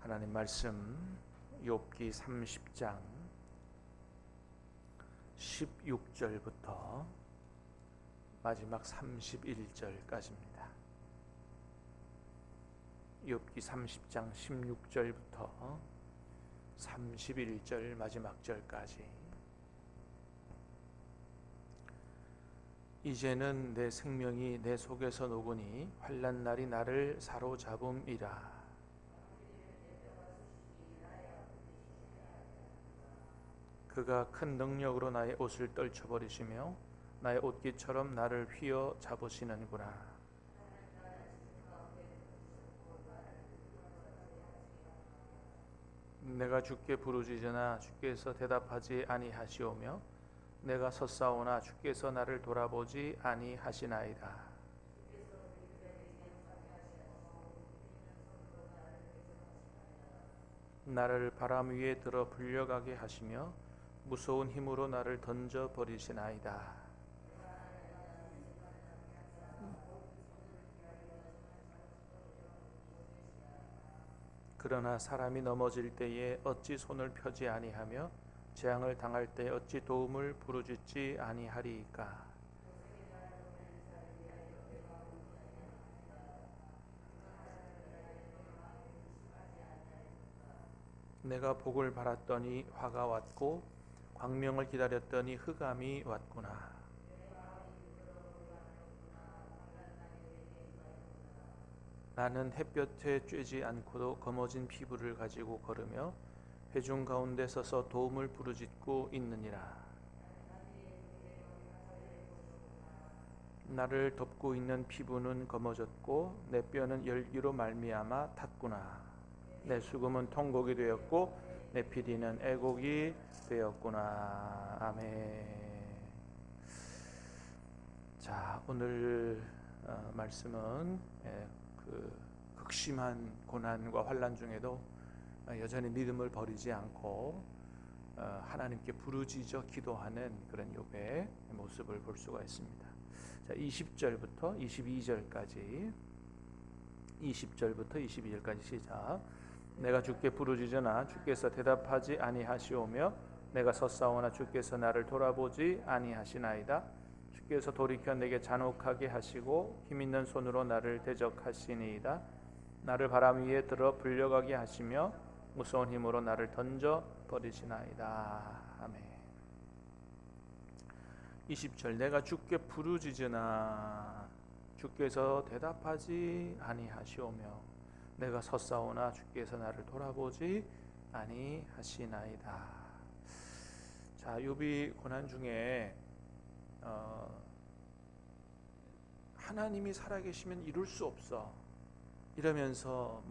하나님 말씀 욥기 30장 16절부터 마지막 31절까지입니다. 욥기 30장 16절부터 31절 마지막 절까지. 이제는 내 생명이 내 속에서 녹으니 환난 날이 나를 사로잡음이라. 그가 큰 능력으로 나의 옷을 떨쳐버리시며 나의 옷깃처럼 나를 휘어 잡으시는구나. 내가 주께 부르짖으나 주께서 대답하지 아니하시오며 내가 섰사오나 주께서 나를 돌아보지 아니하시나이다. 나를 바람 위에 들어 불려가게 하시며 무서운 힘으로 나를 던져 버리시나이다. 그러나 사람이 넘어질 때에 어찌 손을 펴지 아니하며 재앙을 당할 때 어찌 도움을 부르짖지 아니하리이까. 내가 복을 바랐더니 화가 왔고 광명을 기다렸더니 흑암이 왔구나. 나는 햇볕에 쬐지 않고도 검어진 피부를 가지고 걸으며 회중 가운데 서서 도움을 부르짖고 있느니라. 나를 덮고 있는 피부는 검어졌고 내 뼈는 열기로 말미암아 탔구나. 내 수금은 통곡이 되었고 내 피리는 애곡이 되었구나. 아멘. 자, 오늘 말씀은 그 극심한 고난과 환난 중에도 여전히 믿음을 버리지 않고 하나님께 부르짖어 기도하는 그런 욥의 모습을 볼 수가 있습니다. 자, 20절부터 22절까지 20절부터 22절까지 시작. 내가 주께 부르짖으나 주께서 대답하지 아니하시오며 내가 섰사오나 주께서 나를 돌아보지 아니하시나이다. 주께서 돌이켜 내게 잔혹하게 하시고 힘있는 손으로 나를 대적하시니이다. 나를 바람 위에 들어 불려가게 하시며 무서운 힘으로 나를 던져 버리시나이다. 아멘. 20절. 내가 주께 부르짖으나 주께서 대답하지 아니하시오며 내가 섰사오나 주께서 나를 돌아보지 아니하시나이다. 자, 욥이 고난 중에 하나님이 살아계시면 이룰 수 없어 이러면서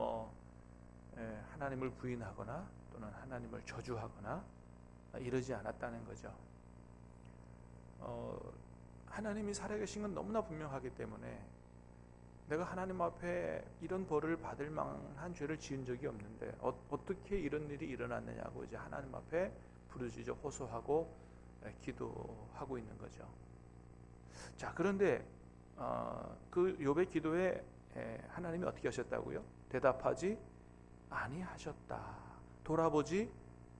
하나님을 부인하거나 또는 하나님을 저주하거나 이러지 않았다는 거죠. 하나님이 살아계신 건 너무나 분명하기 때문에 내가 하나님 앞에 이런 벌을 받을 만한 죄를 지은 적이 없는데 어떻게 이런 일이 일어났느냐고 이제 하나님 앞에 부르짖어 호소하고 기도하고 있는 거죠. 자, 그런데 그 욥의 기도에 하나님이 어떻게 하셨다고요? 대답하지 아니하셨다. 돌아보지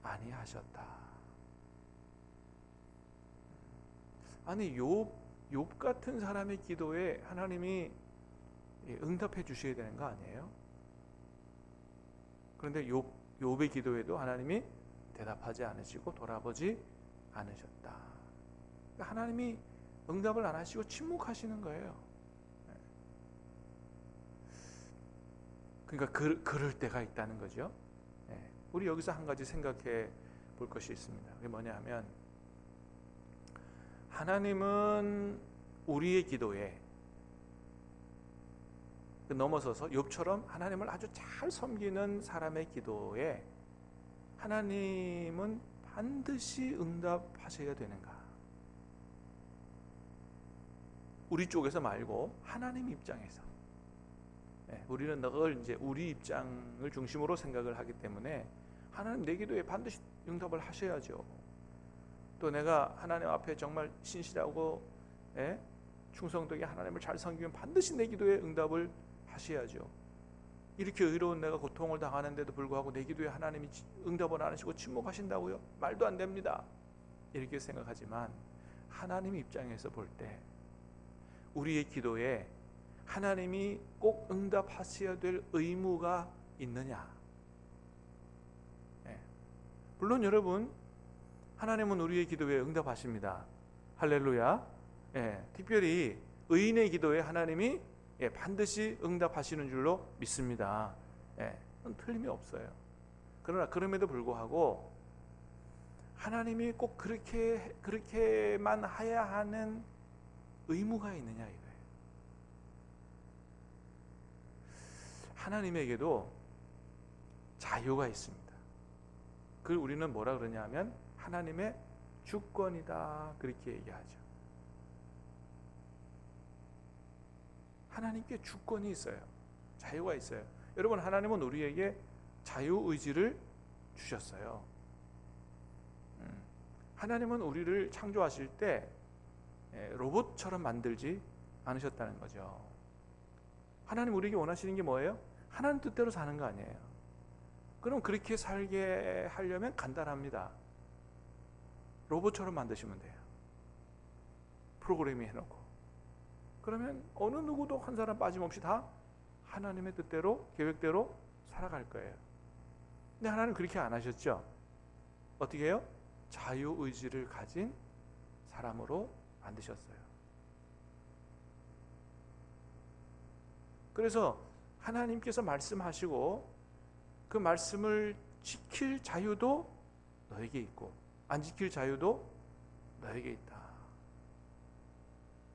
아니하셨다. 아니 욥 같은 사람의 기도에 하나님이 응답해 주셔야 되는 거 아니에요? 그런데 욥의 기도에도 하나님이 대답하지 않으시고 돌아보지 않으셨다. 하나님이 응답을 안 하시고 침묵하시는 거예요. 그러니까 그럴 때가 있다는 거죠. 우리 여기서 한 가지 생각해 볼 것이 있습니다. 그게 뭐냐 하면 하나님은 우리의 기도에 넘어서서 욥처럼 하나님을 아주 잘 섬기는 사람의 기도에 하나님은 반드시 응답하셔야 되는가? 우리 쪽에서 말고 하나님 입장에서. 우리는 늘 이제 우리 입장을 중심으로 생각을 하기 때문에 하나님 내 기도에 반드시 응답을 하셔야죠. 또 내가 하나님 앞에 정말 신실하고 충성되게 하나님을 잘 섬기면 반드시 내 기도에 응답을 하셔야죠. 이렇게 의로운 내가 고통을 당하는데도 불구하고 내 기도에 하나님이 응답을 안 하시고 침묵하신다고요? 말도 안 됩니다. 이렇게 생각하지만 하나님 입장에서 볼 때 우리의 기도에 하나님이 꼭 응답하셔야 될 의무가 있느냐? 물론 여러분, 하나님은 우리의 기도에 응답하십니다. 할렐루야. 특별히 의인의 기도에 하나님이 반드시 응답하시는 줄로 믿습니다. 그건 틀림이 없어요. 그러나 그럼에도 불구하고 하나님이 꼭 그렇게만 해야 하는 의무가 있느냐 이거예요. 하나님에게도 자유가 있습니다. 그걸 우리는 뭐라 그러냐면 하나님의 주권이다 그렇게 얘기하죠. 하나님께 주권이 있어요. 자유가 있어요. 여러분, 하나님은 우리에게 자유의지를 주셨어요. 하나님은 우리를 창조하실 때 로봇처럼 만들지 않으셨다는 거죠. 하나님 우리에게 원하시는 게 뭐예요? 하나님 뜻대로 사는 거 아니에요. 그럼 그렇게 살게 하려면 간단합니다. 로봇처럼 만드시면 돼요. 프로그래밍 해놓고. 그러면 어느 누구도 한 사람 빠짐없이 다 하나님의 뜻대로, 계획대로 살아갈 거예요. 근데 하나님 그렇게 안 하셨죠? 어떻게 해요? 자유의지를 가진 사람으로 만드셨어요. 그래서 하나님께서 말씀하시고 그 말씀을 지킬 자유도 너에게 있고 안 지킬 자유도 너에게 있다.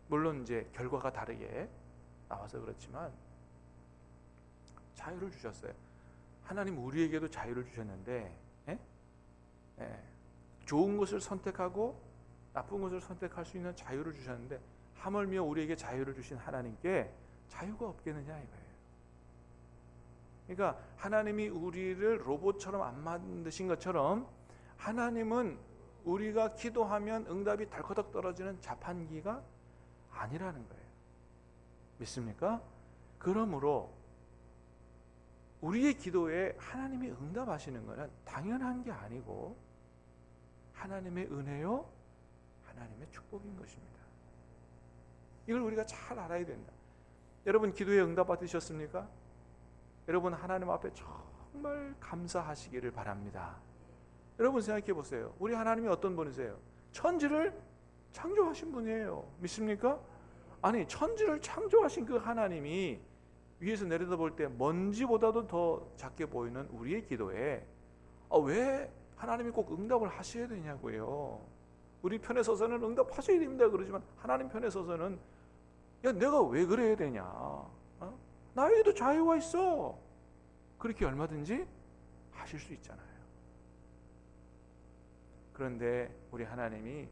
물론 이제 결과가 다르게 나와서 그렇지만 자유를 주셨어요. 하나님 우리에게도 자유를 주셨는데 좋은 것을 선택하고 나쁜 것을 선택할 수 있는 자유를 주셨는데 하물며 우리에게 자유를 주신 하나님께 자유가 없겠느냐 이거예요. 그러니까 하나님이 우리를 로봇처럼 안 만드신 것처럼 하나님은 우리가 기도하면 응답이 덜커덕 떨어지는 자판기가 아니라는 거예요. 믿습니까? 그러므로 우리의 기도에 하나님이 응답하시는 것은 당연한 게 아니고 하나님의 은혜요, 하나님의 축복인 것입니다. 이걸 우리가 잘 알아야 된다. 여러분 기도에 응답 받으셨습니까? 여러분 하나님 앞에 정말 감사하시기를 바랍니다. 여러분 생각해 보세요. 우리 하나님이 어떤 분이세요? 천지를 창조하신 분이에요. 믿습니까? 아니 천지를 창조하신 그 하나님이 위에서 내려다볼 때 먼지보다도 더 작게 보이는 우리의 기도에 왜 하나님이 꼭 응답을 하셔야 되냐고요. 우리 편에 서서는 응답하셔야 됩니다 그러지만 하나님 편에 서서는 야 내가 왜 그래야 되냐, 나에게도 자유가 있어, 그렇게 얼마든지 하실 수 있잖아요. 그런데 우리 하나님이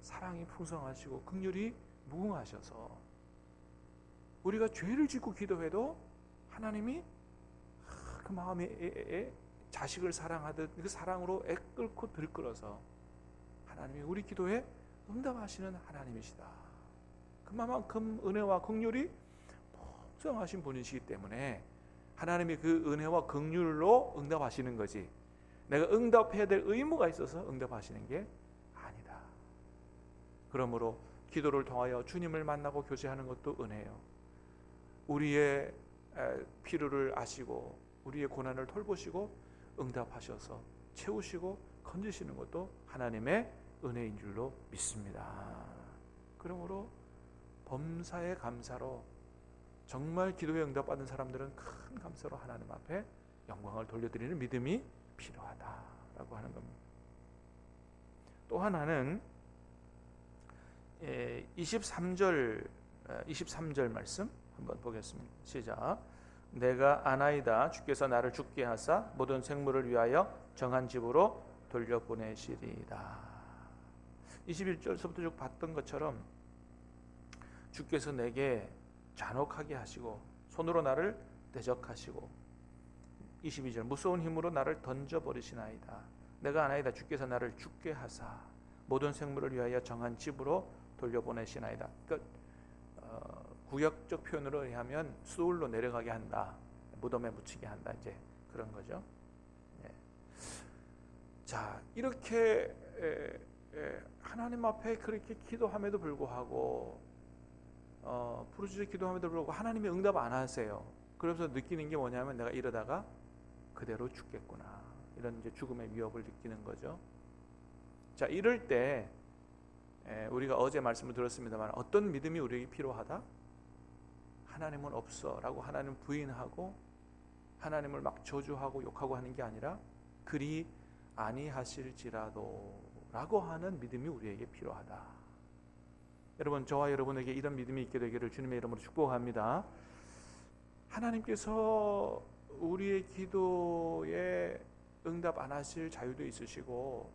사랑이 풍성하시고 긍휼이 무궁하셔서 우리가 죄를 짓고 기도해도 하나님이 그 마음에 자식을 사랑하듯 그 사랑으로 애끓고 들끓어서 하나님이 우리 기도에 응답하시는 하나님이시다. 그만큼 은혜와 긍휼이 풍성하신 분이시기 때문에 하나님이 그 은혜와 긍휼로 응답하시는 거지 내가 응답해야 될 의무가 있어서 응답하시는 게 아니다. 그러므로 기도를 통하여 주님을 만나고 교제하는 것도 은혜요, 우리의 필요를 아시고 우리의 고난을 돌보시고 응답하셔서 채우시고 건지시는 것도 하나님의 은혜인 줄로 믿습니다. 그러므로 범사의 감사로 정말 기도에 응답받은 사람들은 큰 감사로 하나님 앞에 영광을 돌려드리는 믿음이 필요하다라고 하는 겁니다. 또 하나는 23절 말씀 한번 보겠습니다. 시작. 내가 아나이다 주께서 나를 죽게 하사 모든 생물을 위하여 정한 집으로 돌려보내시리이다. 21절서부터 쭉 봤던 것처럼 주께서 내게 잔혹하게 하시고 손으로 나를 대적하시고 22절 무서운 힘으로 나를 던져버리시나이다. 내가 아나이다 주께서 나를 죽게 하사 모든 생물을 위하여 정한 집으로 돌려보내시나이다. 그러니까 구역적 표현으로 하면 수울로 내려가게 한다, 무덤에 묻히게 한다, 이제 그런 거죠. 예. 자, 이렇게 하나님 앞에 그렇게 기도함에도 불구하고 부르짖어 기도함에도 불구하고 하나님이 응답 안 하세요. 그러면서 느끼는 게 뭐냐면 내가 이러다가 그대로 죽겠구나, 이런 이제 죽음의 위협을 느끼는 거죠. 자, 이럴 때 우리가 어제 말씀을 들었습니다만 어떤 믿음이 우리에게 필요하다? 하나님은 없어 라고 하나님 부인하고 하나님을 막 저주하고 욕하고 하는 게 아니라 그리 아니하실지라도 라고 하는 믿음이 우리에게 필요하다. 여러분, 저와 여러분에게 이런 믿음이 있게 되기를 주님의 이름으로 축복합니다. 하나님께서 우리의 기도에 응답 안 하실 자유도 있으시고,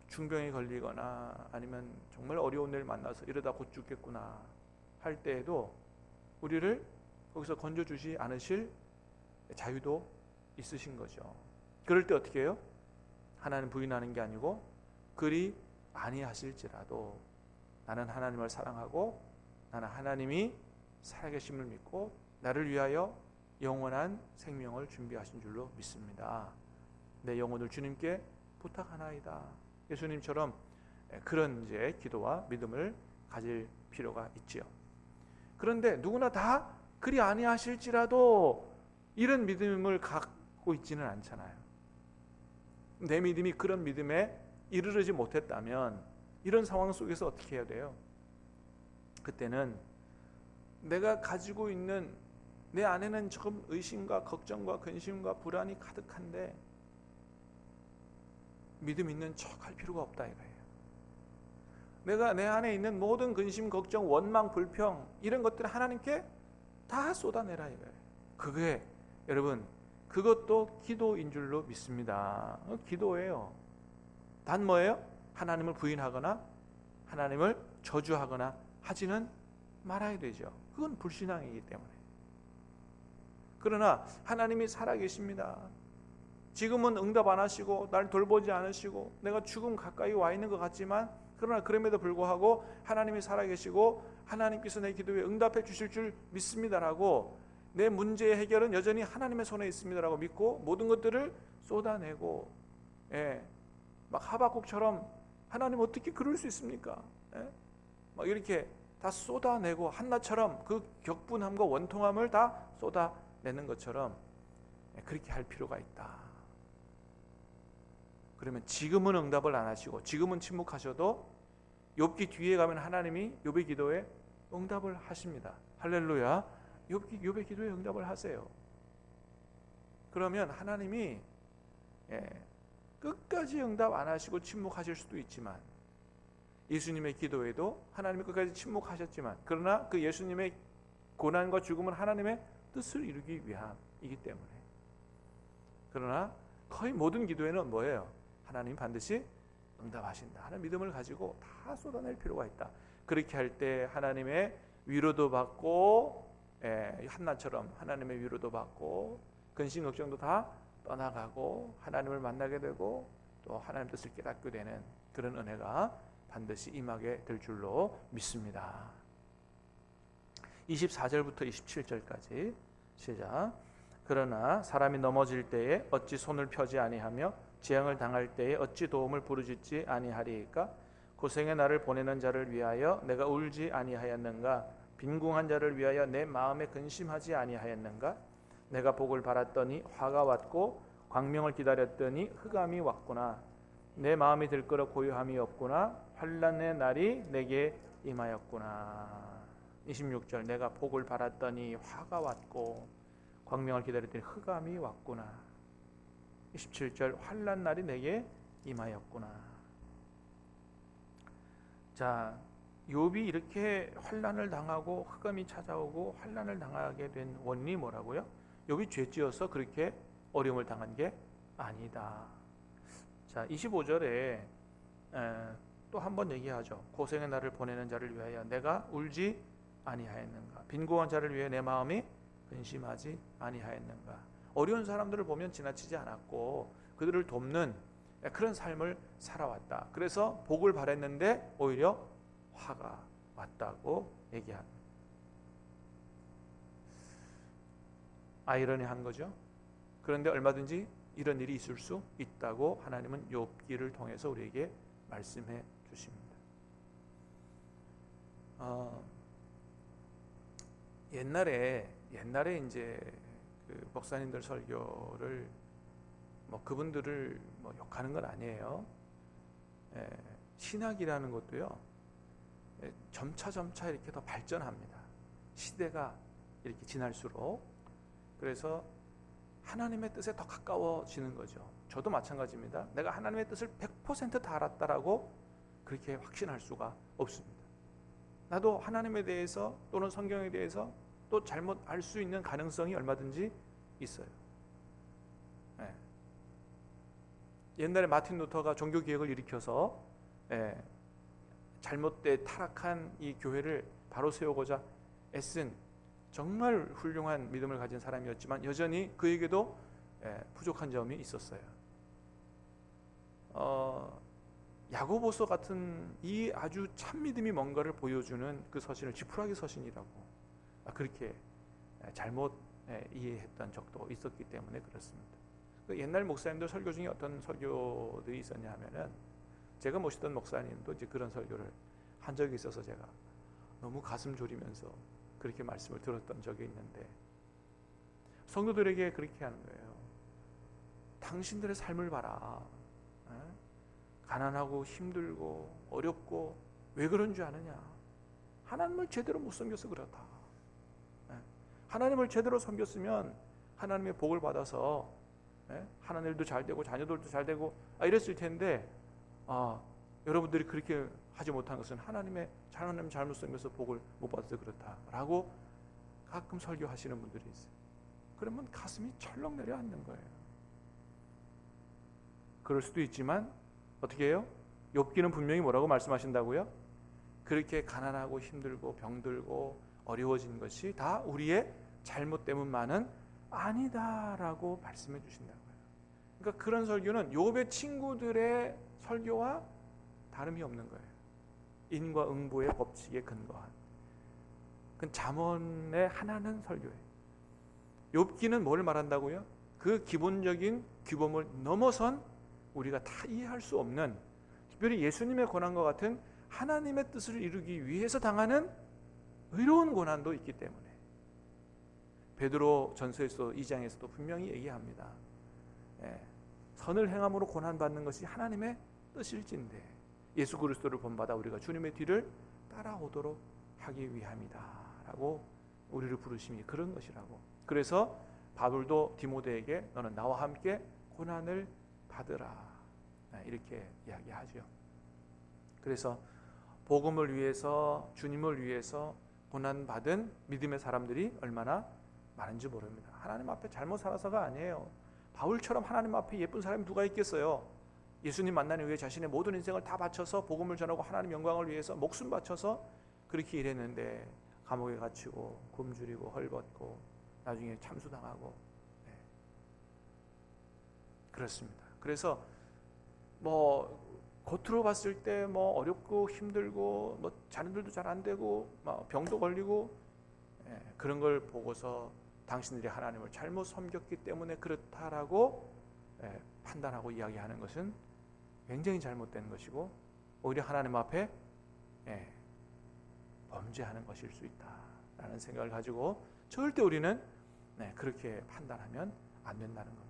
중병에 걸리거나 아니면 정말 어려운 일 만나서 이러다 곧 죽겠구나 할 때에도 우리를 거기서 건져주지 않으실 자유도 있으신 거죠. 그럴 때 어떻게 해요? 하나님 부인하는 게 아니고 그리 아니하실지라도 나는 하나님을 사랑하고 나는 하나님이 살아계심을 믿고 나를 위하여 영원한 생명을 준비하신 줄로 믿습니다. 내 영혼을 주님께 부탁하나이다. 예수님처럼 그런 이제 기도와 믿음을 가질 필요가 있지요. 그런데 누구나 다 그리 아니하실지라도 이런 믿음을 갖고 있지는 않잖아요. 내 믿음이 그런 믿음에 이르르지 못했다면 이런 상황 속에서 어떻게 해야 돼요? 그때는 내가 가지고 있는 내 안에는 조금 의심과 걱정과 근심과 불안이 가득한데 믿음 있는 척 할 필요가 없다 이거예요. 내가 내 안에 있는 모든 근심, 걱정, 원망, 불평 이런 것들을 하나님께 다 쏟아내라 이거예요. 그게 여러분 그것도 기도인 줄로 믿습니다. 기도예요. 단 뭐예요? 하나님을 부인하거나 하나님을 저주하거나 하지는 말아야 되죠. 그건 불신앙이기 때문에. 그러나 하나님이 살아계십니다. 지금은 응답 안 하시고 날 돌보지 않으시고 내가 죽음 가까이 와 있는 것 같지만 그러나 그럼에도 불구하고 하나님이 살아계시고 하나님께서 내 기도에 응답해 주실 줄 믿습니다라고 내 문제의 해결은 여전히 하나님의 손에 있습니다라고 믿고 모든 것들을 쏟아내고 막 하박국처럼 하나님 어떻게 그럴 수 있습니까? 막 이렇게 다 쏟아내고 한나처럼 그 격분함과 원통함을 다 쏟아내는 것처럼 그렇게 할 필요가 있다. 그러면 지금은 응답을 안 하시고 지금은 침묵하셔도 욥기 뒤에 가면 하나님이 욥의 기도에 응답을 하십니다. 할렐루야. 욥의 기도에 응답을 하세요. 그러면 하나님이 끝까지 응답 안 하시고 침묵하실 수도 있지만 예수님의 기도에도 하나님이 끝까지 침묵하셨지만 그러나 그 예수님의 고난과 죽음은 하나님의 뜻을 이루기 위함이기 때문에 그러나 거의 모든 기도에는 뭐예요? 하나님 반드시 응답하신다 하는 믿음을 가지고 다 쏟아낼 필요가 있다. 그렇게 할 때 하나님의 위로도 받고 한나처럼 하나님의 위로도 받고 근심 걱정도 다 떠나가고 하나님을 만나게 되고 또 하나님 뜻을 깨닫게 되는 그런 은혜가 반드시 임하게 될 줄로 믿습니다. 24절부터 27절까지 시작. 그러나 사람이 넘어질 때에 어찌 손을 펴지 아니하며 재앙을 당할 때에 어찌 도움을 부르짖지 아니하리이까? 고생의 나를 보내는 자를 위하여 내가 울지 아니하였는가? 빈궁한 자를 위하여 내 마음에 근심하지 아니하였는가? 내가 복을 바랐더니 화가 왔고 광명을 기다렸더니 흑암이 왔구나. 내 마음이 들끓어 고요함이 없구나. 환난의 날이 내게 임하였구나. 26절 내가 복을 바랐더니 화가 왔고 광명을 기다렸더니 흑암이 왔구나. 27절 환난 날이 내게 임하였구나. 자, 욥이 이렇게 환난을 당하고 흑암이 찾아오고 환난을 당하게 된 원인이 뭐라고요? 욥이 죄지어서 그렇게 어려움을 당한 게 아니다. 자, 25절에 또 한 번 얘기하죠. 고생의 날을 보내는 자를 위하여 내가 울지 아니하였는가? 빈곤한 자를 위해 내 마음이 근심하지 아니하였는가? 어려운 사람들을 보면 지나치지 않았고 그들을 돕는 그런 삶을 살아왔다. 그래서 복을 바랬는데 오히려 화가 왔다고 얘기합니다. 아이러니한 거죠. 그런데 얼마든지 이런 일이 있을 수 있다고 하나님은 욥기를 통해서 우리에게 말씀해 주십니다. 옛날에 이제 그 목사님들 설교를 뭐 그분들을 뭐 욕하는 건 아니에요. 신학이라는 것도요, 점차 이렇게 더 발전합니다. 시대가 이렇게 지날수록. 그래서 하나님의 뜻에 더 가까워지는 거죠. 저도 마찬가지입니다. 내가 하나님의 뜻을 100% 다 알았다라고 그렇게 확신할 수가 없습니다. 나도 하나님에 대해서 또는 성경에 대해서 또 잘못 알 수 있는 가능성이 얼마든지 있어요. 옛날에 마틴 루터가 종교개혁을 일으켜서 잘못된 타락한 이 교회를 바로 세우고자 애쓴 정말 훌륭한 믿음을 가진 사람이었지만 여전히 그에게도 부족한 점이 있었어요. 야고보서 같은 이 아주 참 믿음이 뭔가를 보여주는 그 서신을 지푸라기 서신이라고 그렇게 잘못 이해했던 적도 있었기 때문에 그렇습니다. 그 옛날 목사님들 설교 중에 어떤 설교들이 있었냐 하면은, 제가 모시던 목사님도 이제 그런 설교를 한 적이 있어서 제가 너무 가슴 졸이면서 그렇게 말씀을 들었던 적이 있는데, 성도들에게 그렇게 하는 거예요. 당신들의 삶을 봐라. 가난하고 힘들고 어렵고 왜 그런 줄 아느냐? 하나님을 제대로 못 섬겨서 그렇다. 하나님을 제대로 섬겼으면 하나님의 복을 받아서 하나님도 잘 되고 자녀들도 잘 되고 이랬을 텐데, 여러분들이 그렇게 하지 못한 것은 하나님 잘못 섬겨서 복을 못 받아서 그렇다라고 가끔 설교하시는 분들이 있어요. 그러면 가슴이 철렁 내려앉는 거예요. 그럴 수도 있지만 어떻게 해요? 욥기는 분명히 뭐라고 말씀하신다고요? 그렇게 가난하고 힘들고 병들고 어려워진 것이 다 우리의 잘못 때문만은 아니다라고 말씀해 주신다고요. 그러니까 그런 설교는 욥의 친구들의 설교와 다름이 없는 거예요. 인과 응보의 법칙에 근거한 그 잠언의 하나는 설교예요. 욥기는 뭘 말한다고요? 그 기본적인 규범을 넘어선 우리가 다 이해할 수 없는, 특별히 예수님의 고난과 같은 하나님의 뜻을 이루기 위해서 당하는 의로운 고난도 있기 때문에 베드로 전서에서 2장에서도 분명히 얘기합니다. 선을 행함으로 고난받는 것이 하나님의 뜻일진데 예수 그리스도를 본받아 우리가 주님의 뒤를 따라오도록 하기 위함이다 라고 우리를 부르심이 그런 것이라고. 그래서 바울도 디모데에게 너는 나와 함께 고난을 받으라 이렇게 이야기하죠. 그래서 복음을 위해서, 주님을 위해서 고난받은 믿음의 사람들이 얼마나 많은지 모릅니다. 하나님 앞에 잘못 살아서가 아니에요. 바울처럼 하나님 앞에 예쁜 사람이 누가 있겠어요? 예수님 만나기 위해 자신의 모든 인생을 다 바쳐서 복음을 전하고 하나님 영광을 위해서 목숨 바쳐서 그렇게 일했는데 감옥에 갇히고 굶주리고 헐벗고 나중에 참수당하고 그렇습니다. 그래서 뭐 겉으로 봤을 때 뭐 어렵고 힘들고 뭐 자녀들도 잘 안 되고 막 병도 걸리고 그런 걸 보고서 당신들이 하나님을 잘못 섬겼기 때문에 그렇다라고 판단하고 이야기하는 것은 굉장히 잘못된 것이고 오히려 하나님 앞에 범죄하는 것일 수 있다라는 생각을 가지고 절대 우리는 그렇게 판단하면 안 된다는 겁니다.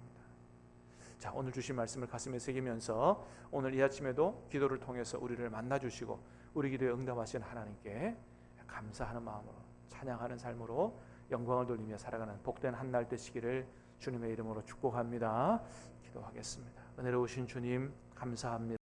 자, 오늘 주신 말씀을 가슴에 새기면서 오늘 이 아침에도 기도를 통해서 우리를 만나주시고 우리 기도에 응답하신 하나님께 감사하는 마음으로 찬양하는 삶으로 영광을 돌리며 살아가는 복된 한날 되시기를 주님의 이름으로 축복합니다. 기도하겠습니다. 은혜로우신 주님 감사합니다.